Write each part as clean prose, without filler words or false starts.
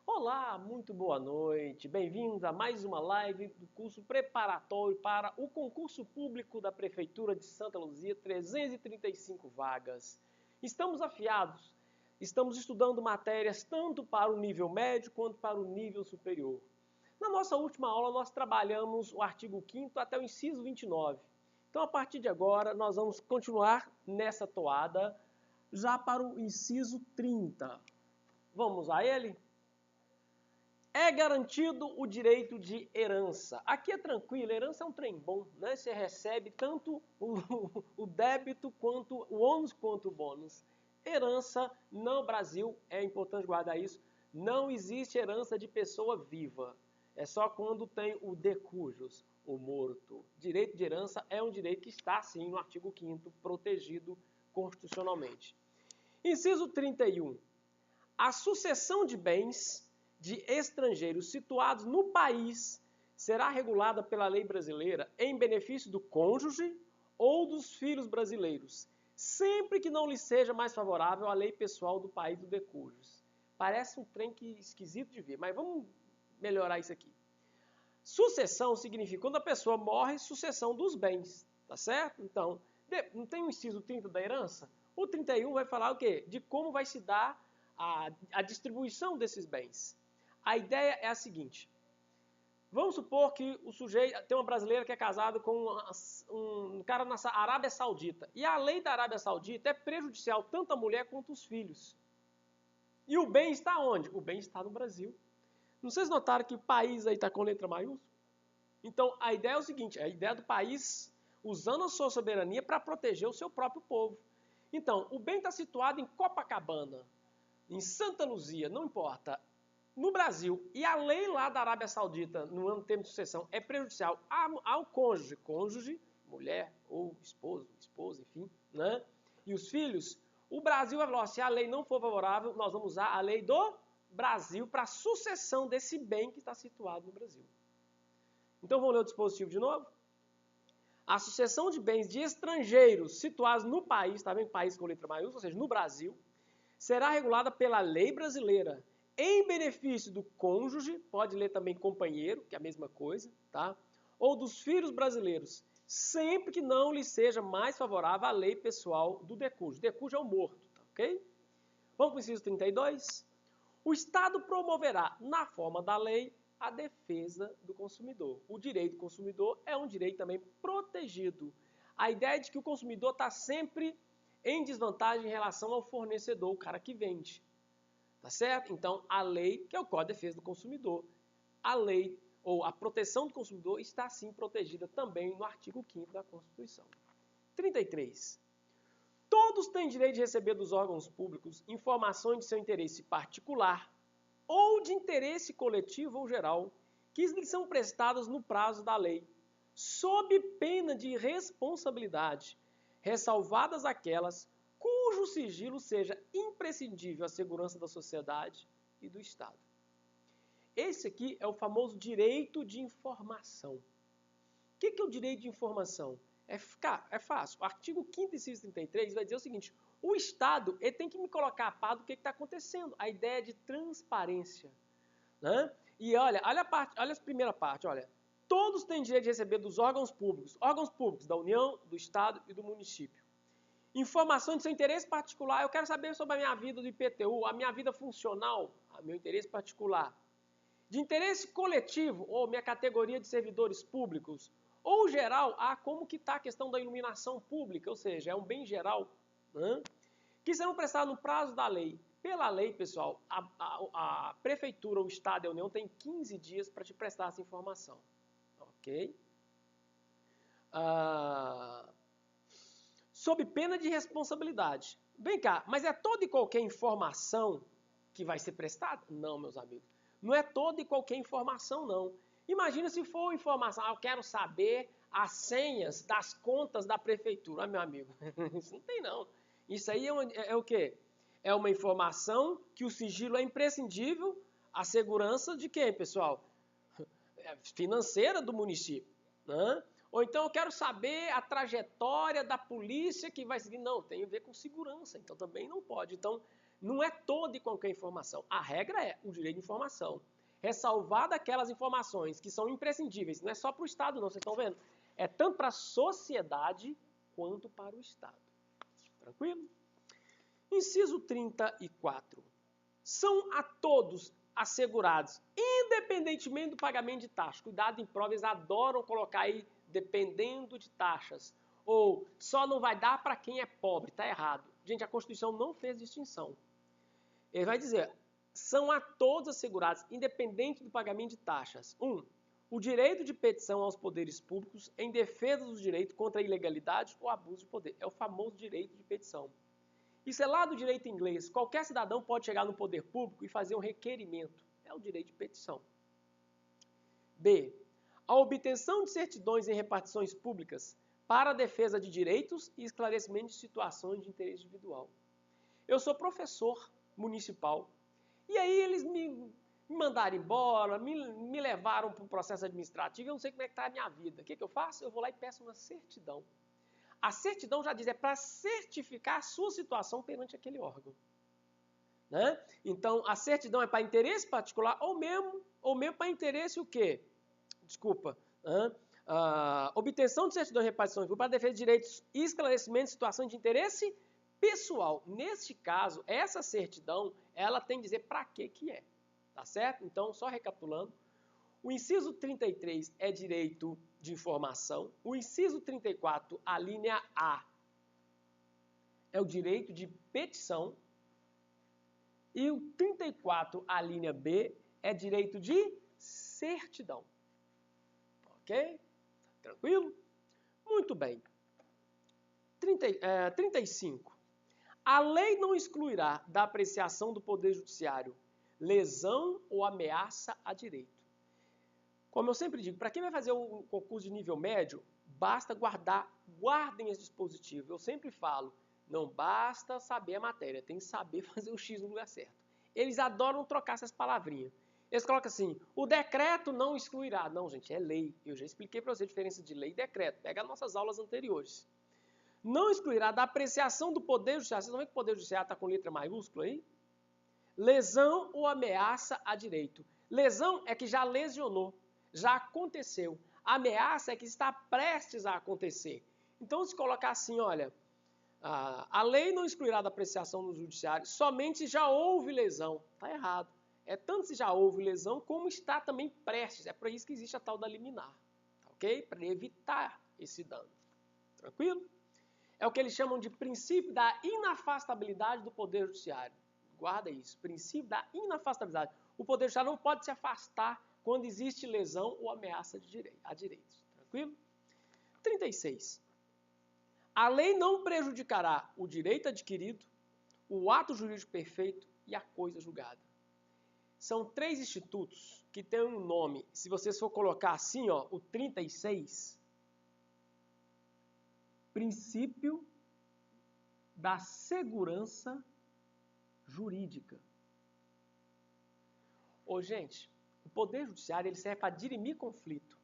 Olá, muito boa noite. Bem-vindos a mais uma live do curso preparatório para o concurso público da Prefeitura de Santa Luzia, 335 vagas. Estamos afiados, estamos estudando matérias tanto para o nível médio quanto para o nível superior. Na nossa última aula, nós trabalhamos o artigo 5º até o inciso 29. Então, a partir de agora, nós vamos continuar nessa toada já para o inciso 30. Vamos a ele? É garantido o direito de herança. Aqui é tranquilo, herança é um trem bom, né? Você recebe tanto o débito quanto o ônus quanto o bônus. Herança no Brasil, é importante guardar isso, não existe herança de pessoa viva. É só quando tem o de cujos, o morto. Direito de herança é um direito que está, sim, no artigo 5º, protegido constitucionalmente. Inciso 31. A sucessão de bens de estrangeiros situados no país será regulada pela lei brasileira em benefício do cônjuge ou dos filhos brasileiros, sempre que não lhe seja mais favorável a lei pessoal do país do decujus. Parece um trem que esquisito de ver, mas vamos melhorar isso aqui. Sucessão significa quando a pessoa morre, sucessão dos bens, tá certo? Então, não tem o inciso 30 da herança? O 31 vai falar o quê? De como vai se dar a distribuição desses bens. A ideia é a seguinte. Vamos supor que o sujeito tem uma brasileira que é casada com um cara na Arábia Saudita. E a lei da Arábia Saudita é prejudicial tanto à mulher quanto aos filhos. E o bem está onde? O bem está no Brasil. Não vocês notaram que o país aí está com letra maiúscula? Então, a ideia é o seguinte, a ideia do país usando a sua soberania para proteger o seu próprio povo. Então, o bem está situado em Copacabana, em Santa Luzia, não importa, no Brasil, e a lei lá da Arábia Saudita, no ano termo de sucessão, é prejudicial ao cônjuge, mulher ou esposo, esposa, enfim, né? E os filhos, o Brasil vai falar, se a lei não for favorável, nós vamos usar a lei do Brasil para a sucessão desse bem que está situado no Brasil. Então vamos ler o dispositivo de novo? A sucessão de bens de estrangeiros situados no país, tá vendo? País com letra maiúscula, ou seja, no Brasil, será regulada pela lei brasileira em benefício do cônjuge, pode ler também companheiro, que é a mesma coisa, tá? Ou dos filhos brasileiros, sempre que não lhe seja mais favorável a lei pessoal do decúgio. Decúgio é o morto, tá ok? Vamos para o inciso 32. O Estado promoverá, na forma da lei, a defesa do consumidor. O direito do consumidor é um direito também protegido. A ideia é de que o consumidor está sempre em desvantagem em relação ao fornecedor, o cara que vende. Tá certo? Então, a lei, que é o Código de Defesa do Consumidor, a lei ou a proteção do consumidor está sim protegida também no artigo 5º da Constituição. 33. Todos têm direito de receber dos órgãos públicos informações de seu interesse particular ou de interesse coletivo ou geral que lhes são prestadas no prazo da lei, sob pena de responsabilidade, ressalvadas aquelas cujo sigilo seja imprescindível à segurança da sociedade e do Estado. Esse aqui é o famoso direito de informação. O que é o direito de informação? É fácil. O artigo 5º, inciso 33 vai dizer o seguinte, o Estado ele tem que me colocar a par do que está acontecendo. A ideia de transparência. Né? E olha a primeira parte, olha. Todos têm direito de receber dos órgãos públicos da União, do Estado e do município. Informação de seu interesse particular, eu quero saber sobre a minha vida do IPTU, a minha vida funcional, meu interesse particular. De interesse coletivo, ou minha categoria de servidores públicos, ou geral, como que está a questão da iluminação pública, ou seja, é um bem geral, né? Que serão prestados no prazo da lei. Pela lei, pessoal, a prefeitura, o Estado e a União têm 15 dias para te prestar essa informação. Ok? Sob pena de responsabilidade. Vem cá, mas é toda e qualquer informação que vai ser prestada? Não, meus amigos. Não é toda e qualquer informação, não. Imagina se for informação, eu quero saber as senhas das contas da prefeitura. Meu amigo, isso não tem não. Isso aí é o quê? É uma informação que o sigilo é imprescindível à segurança de quem, pessoal? Financeira do município, né? Ou então eu quero saber a trajetória da polícia que vai seguir. Não, tem a ver com segurança, então também não pode. Então, não é toda e qualquer informação. A regra é o direito de informação. Ressalvada aquelas informações que são imprescindíveis. Não é só para o Estado, não, vocês estão vendo? É tanto para a sociedade quanto para o Estado. Tranquilo? Inciso 34. São a todos assegurados, independentemente do pagamento de taxas. Cuidado em prova, eles adoram colocar aí dependendo de taxas. Ou só não vai dar para quem é pobre. Está errado. Gente, a Constituição não fez distinção. Ele vai dizer, são a todos assegurados, independente do pagamento de taxas. 1. O direito de petição aos poderes públicos em defesa dos direitos contra a ilegalidade ou abuso de poder. É o famoso direito de petição. Isso é lá do direito inglês. Qualquer cidadão pode chegar no poder público e fazer um requerimento. É o direito de petição. B. A obtenção de certidões em repartições públicas para a defesa de direitos e esclarecimento de situações de interesse individual. Eu sou professor municipal e aí eles me mandaram embora, me levaram para um processo administrativo, eu não sei como é que está a minha vida. O que eu faço? Eu vou lá e peço uma certidão. A certidão já diz, é para certificar a sua situação perante aquele órgão. Né? Então, a certidão é para interesse particular ou mesmo para interesse o quê? Desculpa. Obtenção de certidão de repartição para defesa de direitos e esclarecimento de situação de interesse pessoal. Neste caso, essa certidão, ela tem que dizer para que é. Tá certo? Então, só recapitulando. O inciso 33 é direito de informação. O inciso 34, a linha A, é o direito de petição. E o 34, a linha B, é direito de certidão. Ok? Tranquilo? Muito bem. 35. A lei não excluirá da apreciação do Poder Judiciário lesão ou ameaça a direito. Como eu sempre digo, para quem vai fazer um concurso de nível médio, basta guardem esse dispositivo. Eu sempre falo, não basta saber a matéria, tem que saber fazer o X no lugar certo. Eles adoram trocar essas palavrinhas. Eles colocam assim, o decreto não excluirá. Não, gente, é lei. Eu já expliquei para você a diferença de lei e decreto. Pega as nossas aulas anteriores. Não excluirá da apreciação do Poder Judiciário. Vocês não veem que o Poder Judiciário está com letra maiúscula aí? Lesão ou ameaça a direito. Lesão é que já lesionou, já aconteceu. Ameaça é que está prestes a acontecer. Então, se colocar assim, olha, a lei não excluirá da apreciação do judiciário somente se já houve lesão. Está errado. É tanto se já houve lesão, como está também prestes. É para isso que existe a tal da liminar. Ok? Para evitar esse dano. Tranquilo? É o que eles chamam de princípio da inafastabilidade do Poder Judiciário. Guarda isso. Princípio da inafastabilidade. O Poder Judiciário não pode se afastar quando existe lesão ou ameaça a direitos. Tranquilo? 36. A lei não prejudicará o direito adquirido, o ato jurídico perfeito e a coisa julgada. São 3 institutos que têm um nome. Se vocês for colocar assim, ó, o 36, princípio da segurança jurídica. Ô, gente, o Poder Judiciário ele serve para dirimir conflito.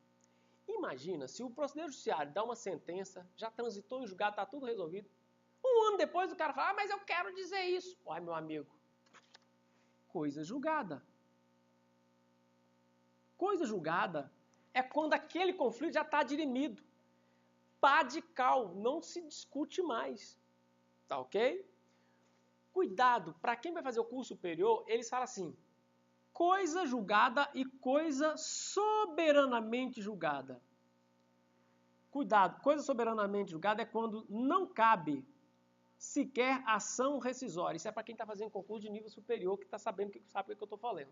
Imagina, se o Poder Judiciário dá uma sentença, já transitou em julgado, está tudo resolvido. Um ano depois o cara fala, mas eu quero dizer isso. Olha, meu amigo, coisa julgada. Coisa julgada é quando aquele conflito já está dirimido. Pá de cal, não se discute mais. Tá ok? Cuidado, para quem vai fazer o curso superior, eles falam assim, coisa julgada e coisa soberanamente julgada. Cuidado, coisa soberanamente julgada é quando não cabe sequer ação rescisória. Isso é para quem está fazendo concurso de nível superior, que está sabendo que sabe o que eu estou falando.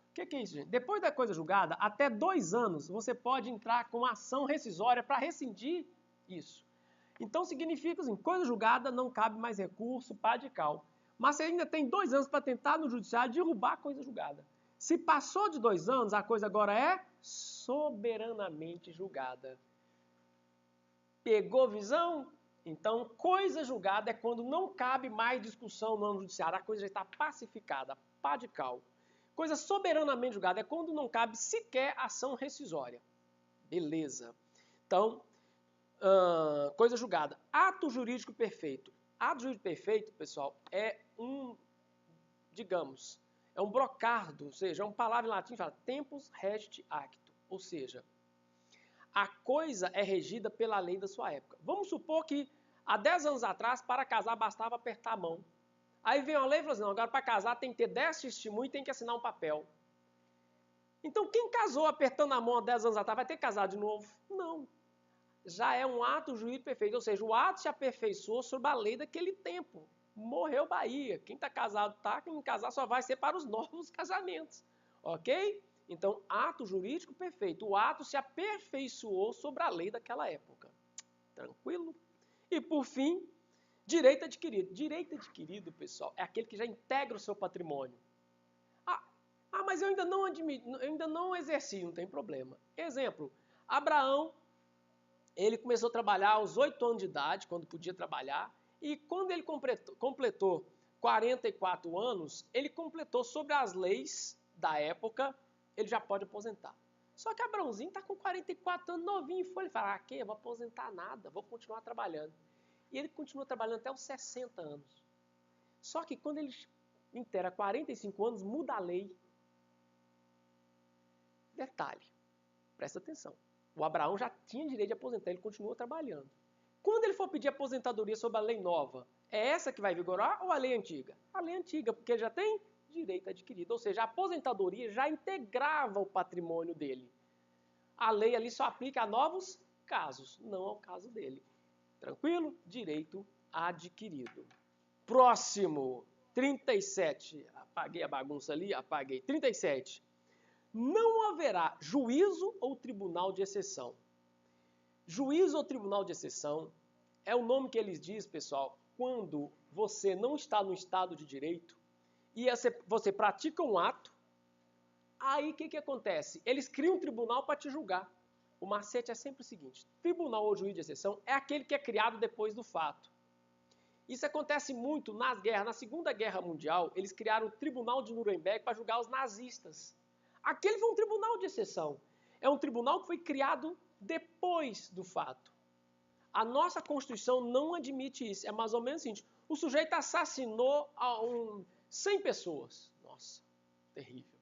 O que é isso, gente? Depois da coisa julgada, até 2 anos, você pode entrar com ação rescisória para rescindir isso. Então, significa assim, coisa julgada, não cabe mais recurso, pá de cal. Mas você ainda tem 2 anos para tentar no judiciário derrubar a coisa julgada. Se passou de 2 anos, a coisa agora é soberanamente julgada. Pegou visão? Então, coisa julgada é quando não cabe mais discussão no âmbito judiciário, a coisa já está pacificada, pá de cal. Coisa soberanamente julgada é quando não cabe sequer ação rescisória. Beleza. Então, coisa julgada. Ato jurídico perfeito. Ato jurídico perfeito, pessoal, é digamos, é um brocardo, ou seja, é uma palavra em latim que fala tempus regit actu, ou seja, a coisa é regida pela lei da sua época. Vamos supor que há 10 anos atrás, para casar, bastava apertar a mão. Aí vem uma lei e fala assim, não, agora para casar tem que ter 10 testemunhos e tem que assinar um papel. Então quem casou apertando a mão há 10 anos atrás vai ter que casar de novo? Não. Já é um ato jurídico perfeito, ou seja, o ato se aperfeiçoou sobre a lei daquele tempo. Morreu Bahia. Quem está casado está, quem não casar só vai ser para os novos casamentos. Ok? Então, ato jurídico perfeito. O ato se aperfeiçoou sobre a lei daquela época. Tranquilo? E, por fim, direito adquirido. Direito adquirido, pessoal, é aquele que já integra o seu patrimônio. Mas eu ainda não exerci, não tem problema. Exemplo, Abraão, ele começou a trabalhar aos 8 anos de idade, quando podia trabalhar, e quando ele completou 44 anos, ele completou sobre as leis da época, ele já pode aposentar. Só que Abraãozinho está com 44 anos, novinho, ele fala, eu vou aposentar nada, vou continuar trabalhando. E ele continua trabalhando até os 60 anos. Só que quando ele inteira 45 anos, muda a lei. Detalhe, presta atenção. O Abraão já tinha direito de aposentar, ele continua trabalhando. Quando ele for pedir aposentadoria sobre a lei nova, é essa que vai vigorar ou a lei antiga? A lei antiga, porque ele já tem direito adquirido. Ou seja, a aposentadoria já integrava o patrimônio dele. A lei ali só aplica a novos casos, não ao caso dele. Tranquilo? Direito adquirido. Próximo, 37. Apaguei a bagunça ali, apaguei. 37. Não haverá juízo ou tribunal de exceção. Juízo ou tribunal de exceção é o nome que eles dizem, pessoal, quando você não está no estado de direito e você pratica um ato, aí o que acontece? Eles criam um tribunal para te julgar. O macete é sempre o seguinte, tribunal ou juiz de exceção é aquele que é criado depois do fato. Isso acontece muito nas guerras. Na Segunda Guerra Mundial, eles criaram o Tribunal de Nuremberg para julgar os nazistas. Aquele foi um tribunal de exceção. É um tribunal que foi criado depois do fato. A nossa Constituição não admite isso. É mais ou menos o seguinte, o sujeito assassinou 100 pessoas. Nossa, terrível.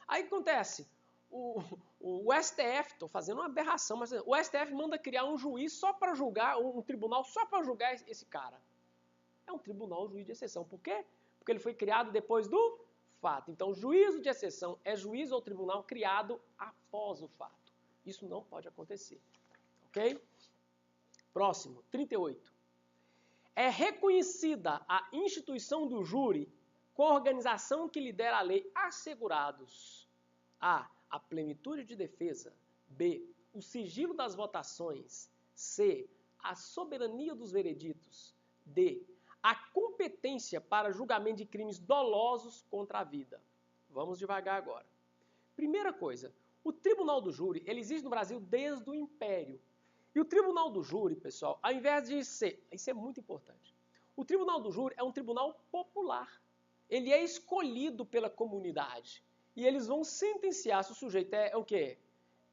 Aí o que acontece? O STF, estou fazendo uma aberração, mas o STF manda criar um juiz só para julgar, um tribunal só para julgar esse cara. É um tribunal juiz de exceção. Por quê? Porque ele foi criado depois do fato. Então, juízo de exceção é juízo ou tribunal criado após o fato. Isso não pode acontecer. Ok? Próximo, 38. É reconhecida a instituição do júri com a organização que lidera a lei assegurados a plenitude de defesa, b, o sigilo das votações, c, a soberania dos vereditos, d, a competência para julgamento de crimes dolosos contra a vida. Vamos devagar agora. Primeira coisa, o Tribunal do Júri, ele existe no Brasil desde o Império. E o Tribunal do Júri, pessoal, ao invés de ser, isso é muito importante, o Tribunal do Júri é um tribunal popular. Ele é escolhido pela comunidade. E eles vão sentenciar se o sujeito é o quê?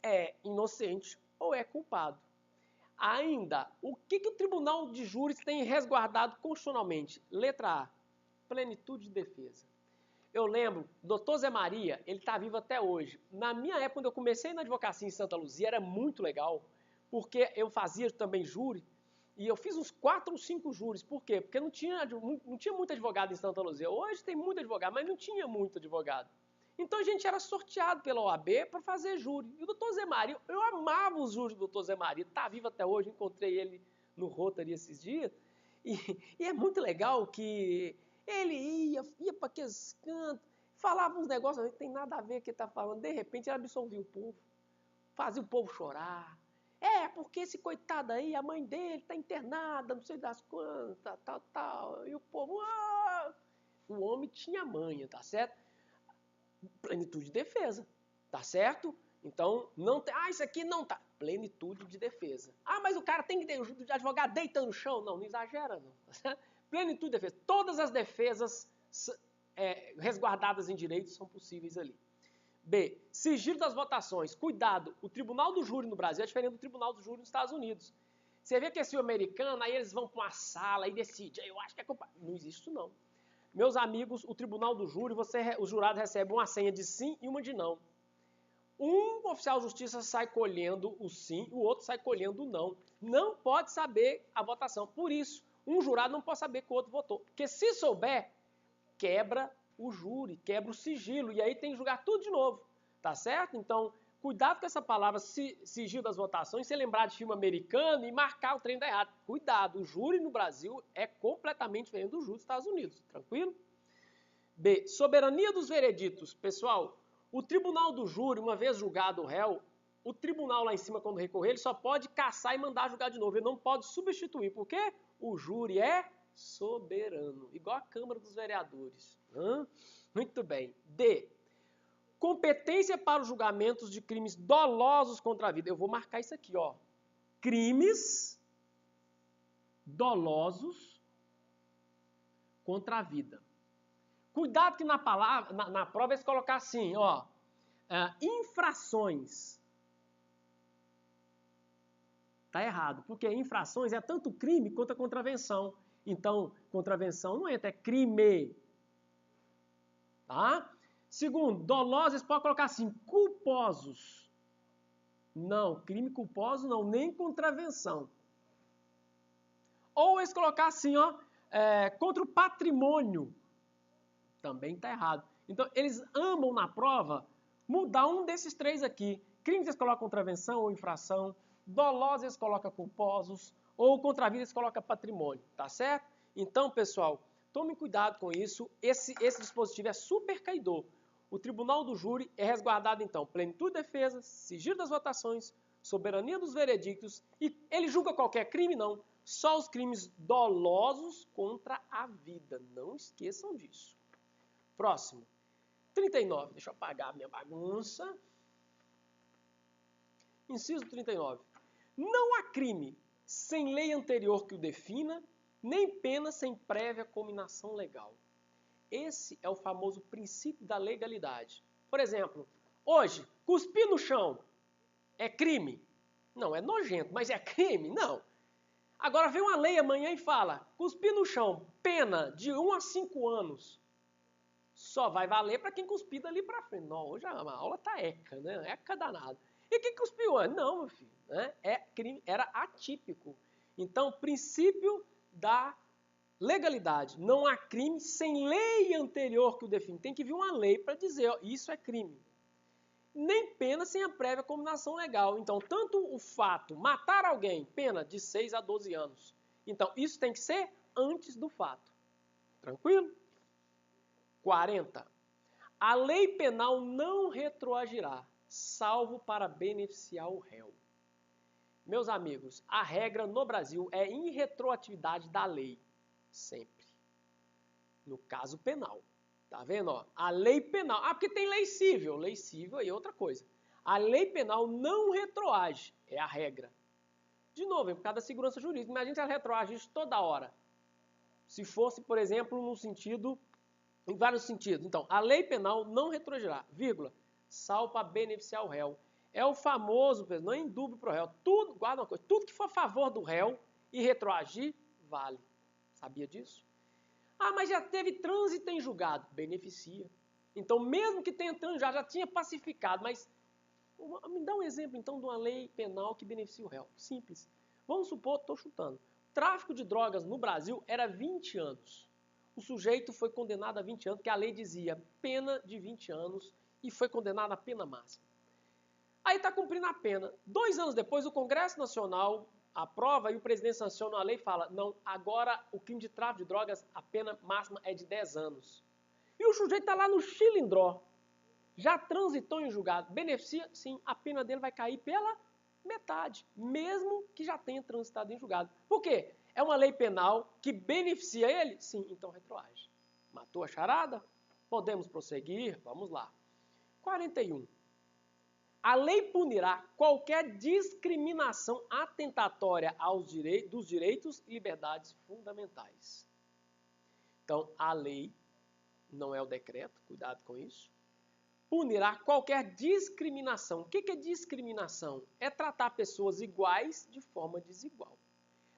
É inocente ou é culpado. Ainda, o que o Tribunal de Júris tem resguardado constitucionalmente? Letra A, plenitude de defesa. Eu lembro, o Dr. Zé Maria, ele está vivo até hoje. Na minha época, quando eu comecei na advocacia em Santa Luzia, era muito legal, porque eu fazia também júri, e eu fiz uns 4 ou 5 júris. Por quê? Porque não tinha muito advogado em Santa Luzia. Hoje tem muito advogado, mas não tinha muito advogado. Então a gente era sorteado pela OAB para fazer júri. E o doutor Zé Maria, eu amava os júris do doutor Zé Maria, está vivo até hoje, encontrei ele no Rotary esses dias. E é muito legal que ele ia para aqueles cantos, falava uns negócios, não tem nada a ver com o que está falando. De repente ele absolvia o povo, fazia o povo chorar. Porque esse coitado aí, a mãe dele está internada, não sei das quantas, tal. E o povo, o homem tinha manha, tá certo? Plenitude de defesa, tá certo? Então, não tem, isso aqui não tá. Plenitude de defesa. Mas o cara tem que ter o advogado deitando no chão. Não exagera, não. Tá certo? Plenitude de defesa. Todas as defesas resguardadas em direitos são possíveis ali. B, sigilo das votações. Cuidado, o Tribunal do Júri no Brasil é diferente do Tribunal do Júri nos Estados Unidos. Você vê que esse americano, aí eles vão para uma sala e decidem, eu acho que é culpado. Não existe isso, não. Meus amigos, o tribunal do júri, os jurados recebem uma senha de sim e uma de não. Um oficial de justiça sai colhendo o sim, o outro sai colhendo o não. Não pode saber a votação. Por isso, um jurado não pode saber que o outro votou. Porque se souber, quebra o júri, quebra o sigilo. E aí tem que julgar tudo de novo. Tá certo? Então, cuidado com essa palavra sigilo das votações, se lembrar de filme americano e marcar o trem da errado. Cuidado, o júri no Brasil é completamente diferente do júri dos Estados Unidos. Tranquilo? B. Soberania dos vereditos. Pessoal, o tribunal do júri, uma vez julgado o réu, o tribunal lá em cima, quando recorrer, ele só pode cassar e mandar julgar de novo. Ele não pode substituir, porque o júri é soberano, igual a Câmara dos Vereadores. Muito bem. D. Competência para os julgamentos de crimes dolosos contra a vida. Eu vou marcar isso aqui, ó. Crimes dolosos contra a vida. Cuidado que na prova eles colocam assim, ó. Infrações. Tá errado, porque infrações é tanto crime quanto a contravenção. Então, contravenção não entra, é crime. Tá? Segundo, dolosos, eles podem colocar assim, culposos. Não, crime culposo não, nem contravenção. Ou eles colocar assim, ó, contra o patrimônio. Também está errado. Então, eles amam na prova mudar um desses três aqui. Crimes eles colocam contravenção ou infração. Dolosos eles colocam culposos. Ou contra a vida eles colocam patrimônio. Tá certo? Então, pessoal, tomem cuidado com isso. Esse dispositivo é super caidor. O tribunal do júri é resguardado, então, plenitude de defesa, sigilo das votações, soberania dos veredictos. E ele julga qualquer crime? Não. Só os crimes dolosos contra a vida. Não esqueçam disso. Próximo. 39. Deixa eu apagar a minha bagunça. Inciso 39. Não há crime sem lei anterior que o defina, nem pena sem prévia cominação legal. Esse é o famoso princípio da legalidade. Por exemplo, hoje, cuspir no chão é crime? Não, é nojento, mas é crime? Não. Agora vem uma lei amanhã e fala, cuspir no chão, pena de 1 a 5 anos. Só vai valer para quem cuspir dali para frente. Não, hoje a aula tá eca, né? Eca danado. E quem cuspiu antes? Não, meu filho. Né? Crime, era atípico. Então, princípio da legalidade. Não há crime sem lei anterior que o define. Tem que vir uma lei para dizer, ó, isso é crime. Nem pena sem a prévia cominação legal. Então, tanto o fato, matar alguém, pena de 6 a 12 anos. Então, isso tem que ser antes do fato. Tranquilo? 40. A lei penal não retroagirá, salvo para beneficiar o réu. Meus amigos, a regra no Brasil é irretroatividade da lei. Sempre. No caso penal. Tá vendo? Ó? A lei penal. Porque tem lei civil. Lei civil aí é outra coisa. A lei penal não retroage. É a regra. De novo, é por causa da segurança jurídica. Imagina se ela retroage isso toda hora. Se fosse, por exemplo, no sentido... Em vários sentidos. Então, a lei penal não retroagirá, vírgula, salvo para beneficiar o réu. É o famoso, não é indúbio para o réu. Tudo, guarda uma coisa, tudo que for a favor do réu e retroagir, vale. Sabia disso? Mas já teve trânsito em julgado. Beneficia. Então, mesmo que tenha trânsito, já tinha pacificado, mas me dá um exemplo, então, de uma lei penal que beneficia o réu. Simples. Vamos supor, estou chutando, tráfico de drogas no Brasil era 20 anos. O sujeito foi condenado a 20 anos, porque a lei dizia pena de 20 anos e foi condenado a pena máxima. Aí está cumprindo a pena. 2 anos depois, o Congresso Nacional aprova e o presidente sanciona a lei e fala, não, agora o crime de tráfico de drogas, a pena máxima é de 10 anos. E o sujeito está lá no chilindró, já transitou em julgado. Beneficia? Sim, a pena dele vai cair pela metade, mesmo que já tenha transitado em julgado. Por quê? É uma lei penal que beneficia ele? Sim, então retroage. Matou a charada? Podemos prosseguir? Vamos lá. 41. A lei punirá qualquer discriminação atentatória dos direitos e liberdades fundamentais. Então, a lei, não é o decreto, cuidado com isso, punirá qualquer discriminação. O que é discriminação? É tratar pessoas iguais de forma desigual.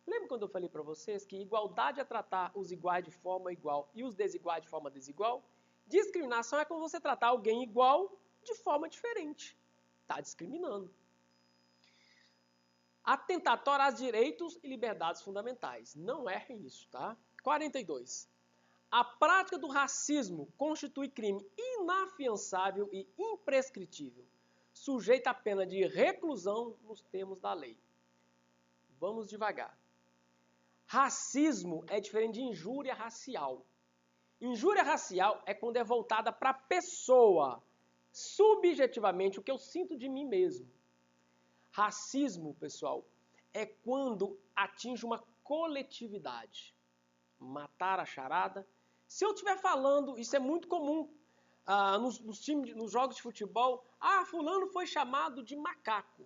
Lembra quando eu falei para vocês que igualdade é tratar os iguais de forma igual e os desiguais de forma desigual? Discriminação é quando você tratar alguém igual de forma diferente. Está discriminando. Atentatória aos direitos e liberdades fundamentais. Não errem isso, tá? 42. A prática do racismo constitui crime inafiançável e imprescritível, sujeito à pena de reclusão nos termos da lei. Vamos devagar. Racismo é diferente de injúria racial. Injúria racial é quando é voltada para a pessoa, subjetivamente, o que eu sinto de mim mesmo. Racismo, pessoal, é quando atinge uma coletividade. Matar a charada. Se eu estiver falando, isso é muito comum nos jogos de futebol, fulano foi chamado de macaco.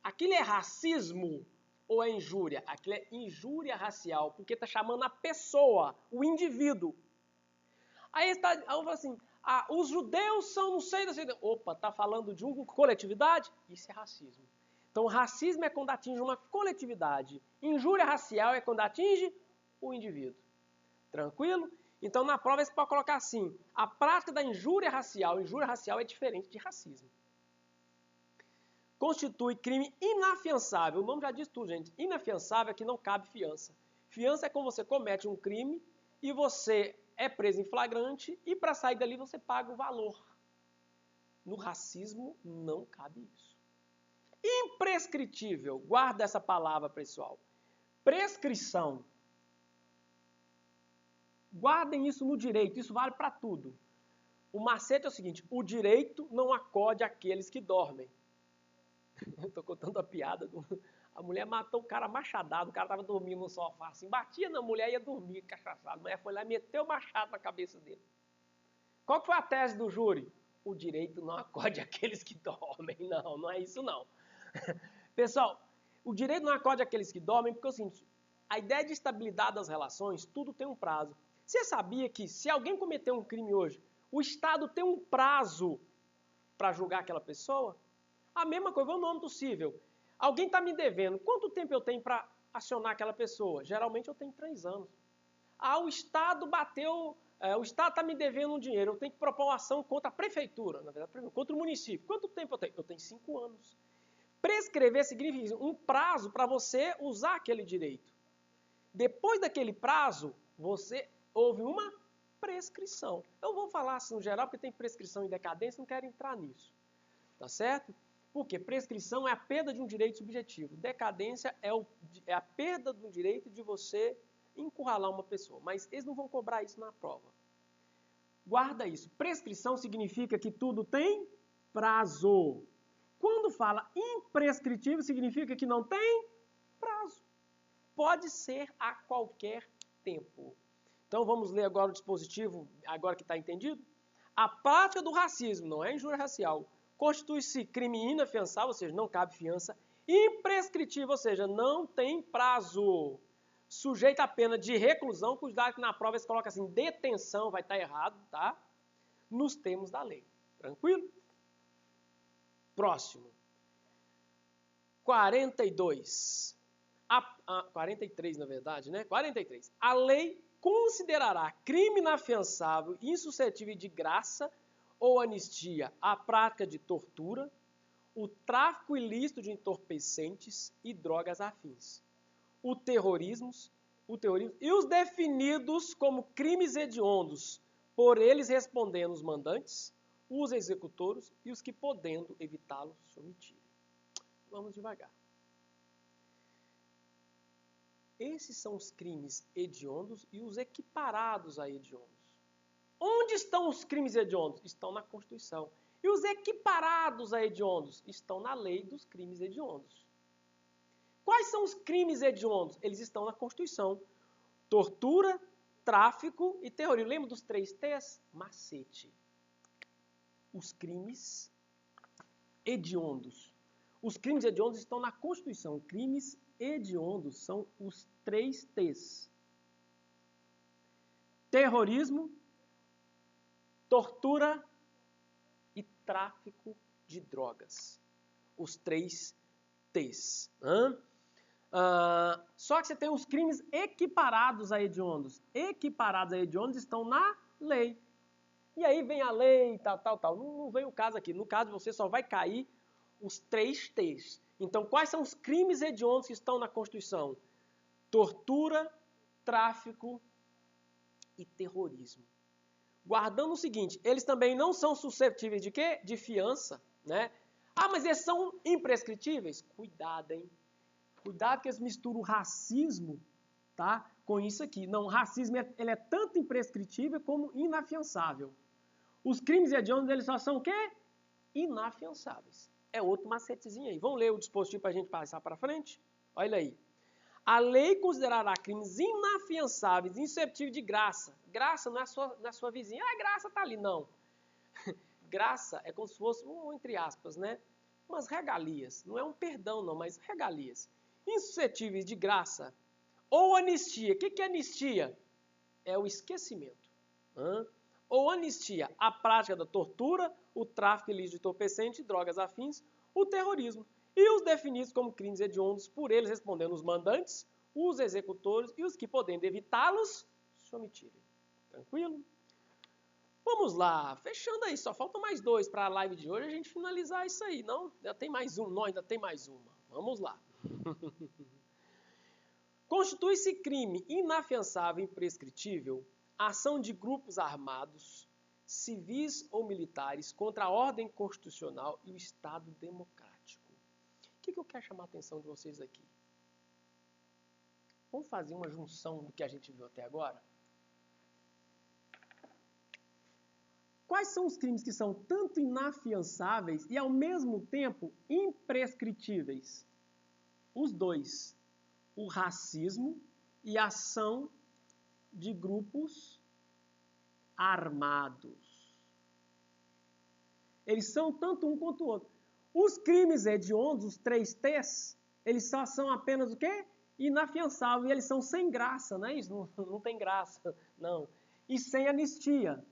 Aquilo é racismo ou é injúria? Aquilo é injúria racial, porque está chamando a pessoa, o indivíduo. Aí eu falo assim, os judeus são não sei. Opa, está falando de uma coletividade? Isso é racismo. Então, racismo é quando atinge uma coletividade. Injúria racial é quando atinge o indivíduo. Tranquilo? Então, na prova, você pode colocar assim, a prática da injúria racial é diferente de racismo. Constitui crime inafiançável. O nome já diz tudo, gente. Inafiançável é que não cabe fiança. Fiança é quando você comete um crime e você é preso em flagrante e para sair dali você paga o valor. No racismo não cabe isso. Imprescritível. Guarda essa palavra, pessoal. Prescrição. Guardem isso no direito. Isso vale para tudo. O macete é o seguinte. O direito não acode àqueles que dormem. Estou contando a piada. A mulher matou o cara machadado. O cara estava dormindo no sofá assim. Batia na mulher e ia dormir cachaçado. A mulher foi lá e meteu o machado na cabeça dele. Qual que foi a tese do júri? O direito não acode àqueles que dormem. Não, não é isso não. Pessoal, o direito não acode àqueles que dormem, porque é o seguinte, a ideia de estabilidade das relações, tudo tem um prazo. Você sabia que se alguém cometer um crime hoje, o Estado tem um prazo para julgar aquela pessoa? A mesma coisa, vamos no âmbito civil. Alguém está me devendo, quanto tempo eu tenho para acionar aquela pessoa? Geralmente eu tenho 3 anos. O Estado bateu, o Estado está me devendo um dinheiro, eu tenho que propor uma ação contra a prefeitura, na verdade, contra o município. Quanto tempo eu tenho? Eu tenho 5 anos. Prescrever significa um prazo para você usar aquele direito. Depois daquele prazo, houve uma prescrição. Eu vou falar assim no geral, porque tem prescrição e decadência, não quero entrar nisso. Tá certo? Porque prescrição é a perda de um direito subjetivo. Decadência é a perda de um direito de você encurralar uma pessoa. Mas eles não vão cobrar isso na prova. Guarda isso. Prescrição significa que tudo tem prazo. Quando fala imprescritível, significa que não tem prazo. Pode ser a qualquer tempo. Então vamos ler agora o dispositivo, agora que está entendido? A prática do racismo, não é injúria racial, constitui-se crime inafiançável, ou seja, não cabe fiança, imprescritível, ou seja, não tem prazo. Sujeito à pena de reclusão, cuidado que na prova eles colocam assim, detenção, vai estar errado, tá? Nos termos da lei. Tranquilo? Próximo. 42. 43, na verdade, né? 43. A lei considerará crime inafiançável, insuscetível de graça ou anistia a prática de tortura, o tráfico ilícito de entorpecentes e drogas afins, o terrorismo e os definidos como crimes hediondos, por eles respondendo os mandantes, os executores e os que podendo evitá-los se omitirem. Vamos devagar. Esses são os crimes hediondos e os equiparados a hediondos. Onde estão os crimes hediondos? Estão na Constituição. E os equiparados a hediondos? Estão na lei dos crimes hediondos. Quais são os crimes hediondos? Eles estão na Constituição. Tortura, tráfico e terrorismo. Lembra dos 3 T's? Macete. Os crimes hediondos. Os crimes hediondos estão na Constituição. Crimes hediondos são os 3 T's. Terrorismo, tortura e tráfico de drogas. Os 3 T's. Só que você tem os crimes equiparados a hediondos. Equiparados a hediondos estão na lei. E aí vem a lei, tal. Não vem o caso aqui. No caso, você só vai cair os 3 T's. Então, quais são os crimes hediondos que estão na Constituição? Tortura, tráfico e terrorismo. Guardando o seguinte, eles também não são suscetíveis de quê? De fiança, né? Ah, mas eles são imprescritíveis? Cuidado, hein? Cuidado que eles misturam o racismo, tá, com isso aqui. Não, o racismo ele é tanto imprescritível como inafiançável. Os crimes hediondos, eles só são o quê? Inafiançáveis. É outro macetezinho aí. Vamos ler o dispositivo para a gente passar para frente? Olha aí. A lei considerará crimes inafiançáveis, insuscetíveis de graça. Graça não é sua vizinha. Ah, graça tá ali. Não. Graça é como se fosse, entre aspas, né? Umas regalias. Não é um perdão, não, mas regalias. Insuscetíveis de graça ou anistia. O que é anistia? É o esquecimento. Ou anistia, a prática da tortura, o tráfico ilícito de entorpecente, drogas afins, o terrorismo. E os definidos como crimes hediondos, por eles respondendo os mandantes, os executores e os que, podendo evitá-los, se omitirem. Tranquilo? Vamos lá, fechando aí, só faltam mais 2 para a live de hoje a gente finalizar isso aí, não? Ainda tem mais um, não, ainda tem mais uma. Vamos lá. Constitui-se crime inafiançável e imprescritível a ação de grupos armados, civis ou militares, contra a ordem constitucional e o Estado democrático. O que eu quero chamar a atenção de vocês aqui? Vamos fazer uma junção do que a gente viu até agora? Quais são os crimes que são tanto inafiançáveis e, ao mesmo tempo, imprescritíveis? Os 2. O racismo e a ação de grupos armados. Eles são tanto um quanto o outro. Os crimes hediondos, os 3 T's, eles só são apenas o quê? Inafiançáveis. E eles são sem graça, não é isso? Não tem graça, não. E sem anistia.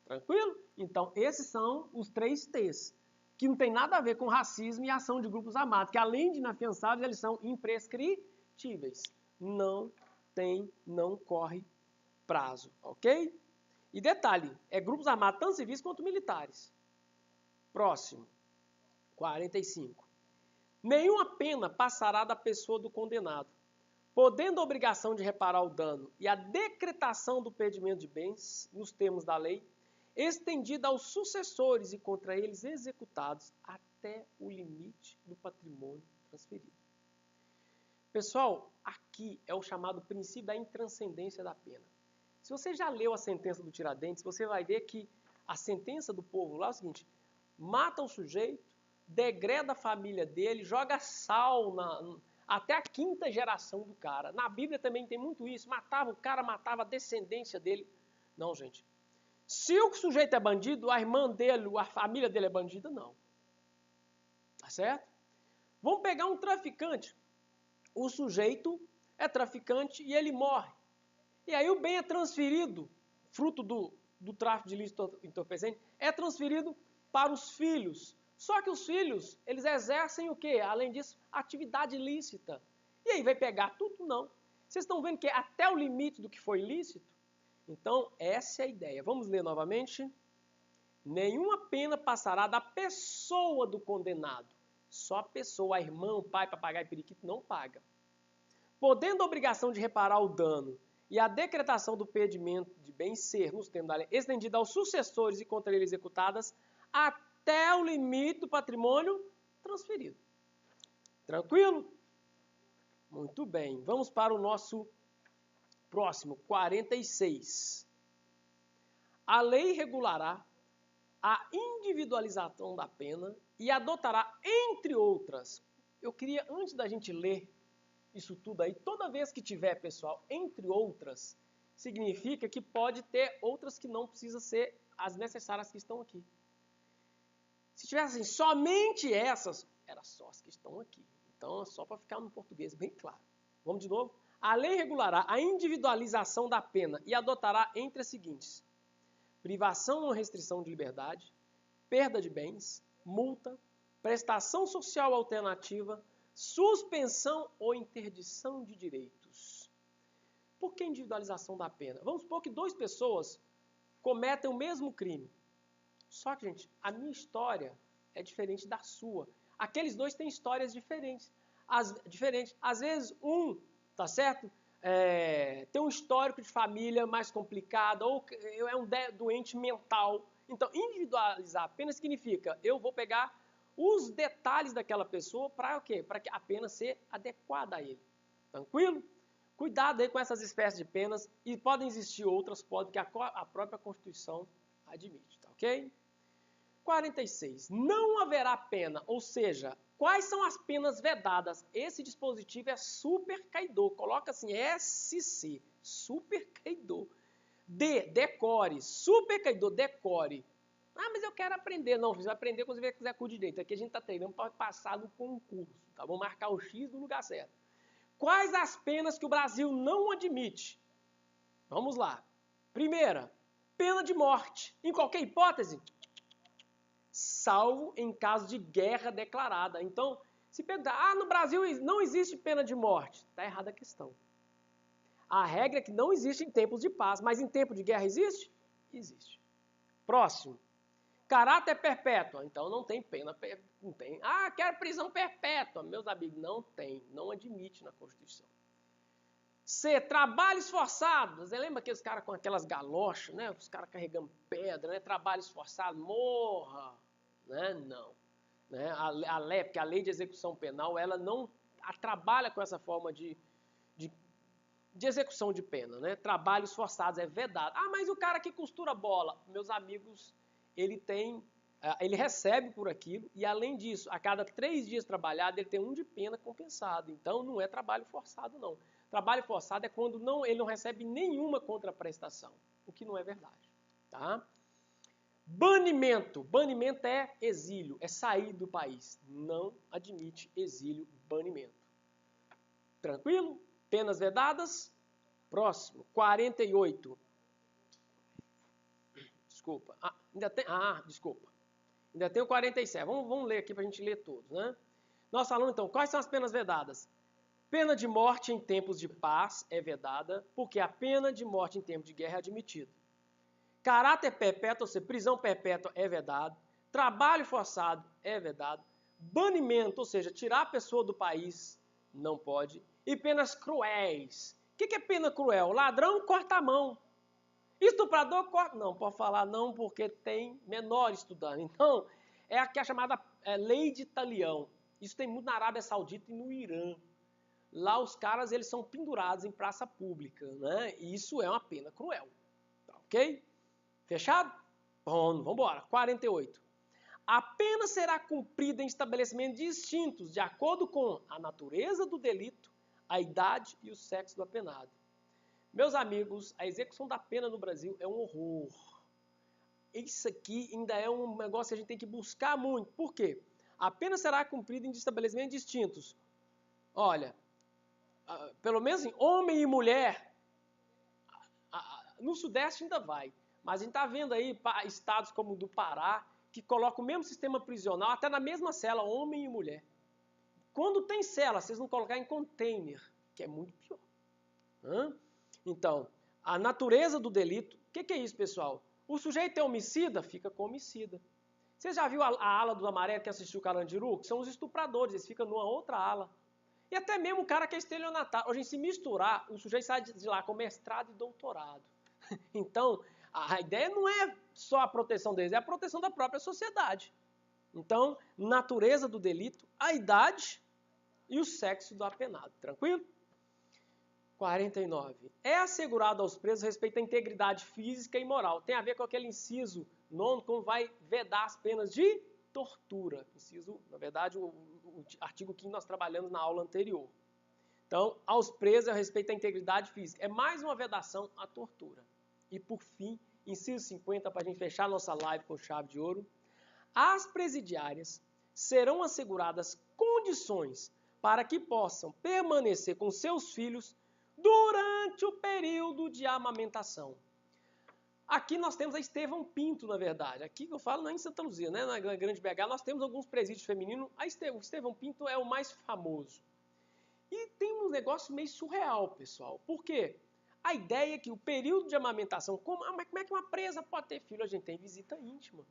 Tranquilo? Então, esses são os 3 T's, que não tem nada a ver com racismo e ação de grupos armados, que além de inafiançáveis, eles são imprescritíveis. Não corre prazo, ok? E detalhe, é grupos armados tanto civis quanto militares. Próximo, 45. Nenhuma pena passará da pessoa do condenado, podendo a obrigação de reparar o dano e a decretação do perdimento de bens, nos termos da lei, estendida aos sucessores e contra eles executados até o limite do patrimônio transferido. Pessoal, aqui é o chamado princípio da intranscendência da pena. Se você já leu a sentença do Tiradentes, você vai ver que a sentença do povo lá é o seguinte: mata o sujeito, degreda a família dele, joga sal até a 5ª geração do cara. Na Bíblia também tem muito isso. Matava o cara, matava a descendência dele. Não, gente. Se o sujeito é bandido, a irmã dele, a família dele é bandida, não. Tá certo? Vamos pegar um traficante. O sujeito é traficante e ele morre. E aí o bem é transferido, fruto do tráfico de ilícito entorpecente, é transferido para os filhos. Só que os filhos, eles exercem o quê? Além disso, atividade ilícita. E aí vai pegar tudo? Não. Vocês estão vendo que é até o limite do que foi lícito? Então, essa é a ideia. Vamos ler novamente. Nenhuma pena passará da pessoa do condenado. Só a pessoa, a irmã, o pai, papagaio e periquito não paga. Podendo a obrigação de reparar o dano e a decretação do perdimento de bem ser, nos termos da lei, estendida aos sucessores e contra ele executadas, até o limite do patrimônio transferido. Tranquilo? Muito bem. Vamos para o nosso próximo, 46. A lei regulará a individualização da pena e adotará, entre outras, eu queria, antes da gente ler isso tudo aí, toda vez que tiver, pessoal, entre outras, significa que pode ter outras que não precisam ser as necessárias que estão aqui. Se tivesse assim, somente essas, era só as que estão aqui. Então, é só para ficar no português bem claro. Vamos de novo? A lei regulará a individualização da pena e adotará entre as seguintes: privação ou restrição de liberdade, perda de bens, multa, prestação social alternativa, Suspensão ou interdição de direitos. Por que individualização da pena? Vamos supor que duas pessoas cometem o mesmo crime. Só que, gente, a minha história é diferente da sua. Aqueles dois têm histórias diferentes. Às vezes, um, tá certo? Tem um histórico de família mais complicado, ou é um doente mental. Então, individualizar a pena significa, eu vou pegar os detalhes daquela pessoa para o quê? Para a pena ser adequada a ele. Tranquilo? Cuidado aí com essas espécies de penas, e podem existir outras, que a própria Constituição admite, tá ok? 46. Não haverá pena, ou seja, quais são as penas vedadas? Esse dispositivo é supercaidor, coloca assim, SC, supercaidor. D, decore, supercaidor, decore. Ah, mas eu quero aprender. Não, você vai aprender quando você quiser com o direito. Aqui a gente está treinando para passar no concurso, tá? Vamos marcar o X no lugar certo. Quais as penas que o Brasil não admite? Vamos lá. Primeira, pena de morte. Em qualquer hipótese, salvo em caso de guerra declarada. Então, se perguntar, no Brasil não existe pena de morte. Está errada a questão. A regra é que não existe em tempos de paz, mas em tempo de guerra existe? Existe. Próximo. Caráter perpétuo. Então não tem pena, não tem. Ah, quero prisão perpétua. Meus amigos, não tem, não admite na Constituição. C, trabalhos forçados. Você lembra aqueles caras com aquelas galochas, né? Os caras carregando pedra, né? Trabalhos forçados, morra. Né? Não. Né? Porque a lei de execução penal, ela não trabalha com essa forma de execução de pena, né? Trabalhos forçados é vedado. Ah, mas o cara que costura bola, meus amigos, ele recebe por aquilo e, além disso, a cada 3 dias trabalhado, ele tem 1 de pena compensado. Então, não é trabalho forçado, não. Trabalho forçado é quando ele não recebe nenhuma contraprestação, o que não é verdade. Tá? Banimento. Banimento é exílio, é sair do país. Não admite exílio, banimento. Tranquilo? Penas vedadas. Próximo. 48. Desculpa. Desculpa. Ainda tem o 47. Vamos ler aqui para a gente ler todos, né? Nós falamos, então, quais são as penas vedadas? Pena de morte em tempos de paz é vedada, porque a pena de morte em tempos de guerra é admitida. Caráter perpétuo, ou seja, prisão perpétua é vedado. Trabalho forçado é vedado. Banimento, ou seja, tirar a pessoa do país, não pode. E penas cruéis. O que é pena cruel? Ladrão corta a mão. Estuprador corta. Não, pode falar não, porque tem menor estudando. Então, é a chamada lei de Talião. Isso tem muito na Arábia Saudita e no Irã. Lá os caras eles são pendurados em praça pública, né? E isso é uma pena cruel. Tá, ok? Fechado? Bom, vamos embora. 48. A pena será cumprida em estabelecimentos distintos, de acordo com a natureza do delito, a idade e o sexo do apenado. Meus amigos, a execução da pena no Brasil é um horror. Isso aqui ainda é um negócio que a gente tem que buscar muito. Por quê? A pena será cumprida em estabelecimentos distintos. Olha, pelo menos em homem e mulher, no Sudeste ainda vai. Mas a gente está vendo aí estados como o do Pará, que colocam o mesmo sistema prisional, até na mesma cela, homem e mulher. Quando tem cela, vocês vão colocar em container, que é muito pior. Então, a natureza do delito, o que é isso, pessoal? O sujeito é homicida, fica com homicida. Você já viu a ala do amarelo que assistiu o Carandiru? Que são os estupradores, eles ficam numa outra ala. E até mesmo o cara que é estelionatário. Hoje, se misturar, o sujeito sai de lá com mestrado e doutorado. Então, a ideia não é só a proteção deles, é a proteção da própria sociedade. Então, natureza do delito, a idade e o sexo do apenado. Tranquilo? 49. É assegurado aos presos respeito à integridade física e moral. Tem a ver com aquele inciso 9, como vai vedar as penas de tortura. Inciso, na verdade, o artigo 5 nós trabalhamos na aula anterior. Então, aos presos é respeito à integridade física. É mais uma vedação à tortura. E, por fim, inciso 50, para a gente fechar nossa live com chave de ouro. As presidiárias serão asseguradas condições para que possam permanecer com seus filhos durante o período de amamentação. Aqui nós temos a Estevão Pinto, na verdade. Aqui que eu falo não é em Santa Luzia, né? Na Grande BH nós temos alguns presídios femininos. O Estevão Pinto é o mais famoso. E tem um negócio meio surreal, pessoal. Por quê? A ideia é que o período de amamentação... Mas como é que uma presa pode ter filho? A gente tem visita íntima.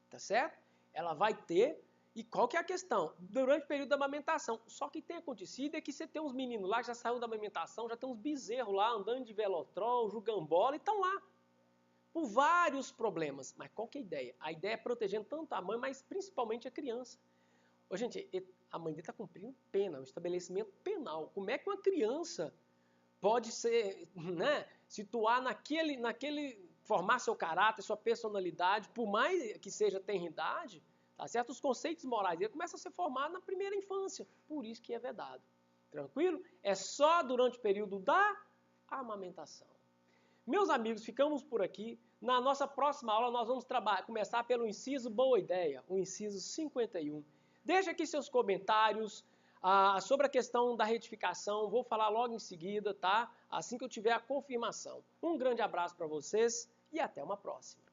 Tá certo? Ela vai ter... E qual que é a questão? Durante o período da amamentação. Só que tem acontecido é que você tem uns meninos lá que já saíram da amamentação, já tem uns bezerros lá andando de velotrol, jogando bola e estão lá. Por vários problemas. Mas qual que é a ideia? A ideia é protegendo tanto a mãe, mas principalmente a criança. Ô, gente, a mãe dele está cumprindo pena, um estabelecimento penal. Como é que uma criança pode ser, né, situar naquele formar seu caráter, sua personalidade, por mais que seja tenridade, tá certo? Os conceitos morais dele começam a ser formados na primeira infância. Por isso que é vedado. Tranquilo? É só durante o período da amamentação. Meus amigos, ficamos por aqui. Na nossa próxima aula, nós vamos começar pelo inciso Boa Ideia, o inciso 51. Deixe aqui seus comentários sobre a questão da retificação. Vou falar logo em seguida, tá? Assim que eu tiver a confirmação. Um grande abraço para vocês e até uma próxima.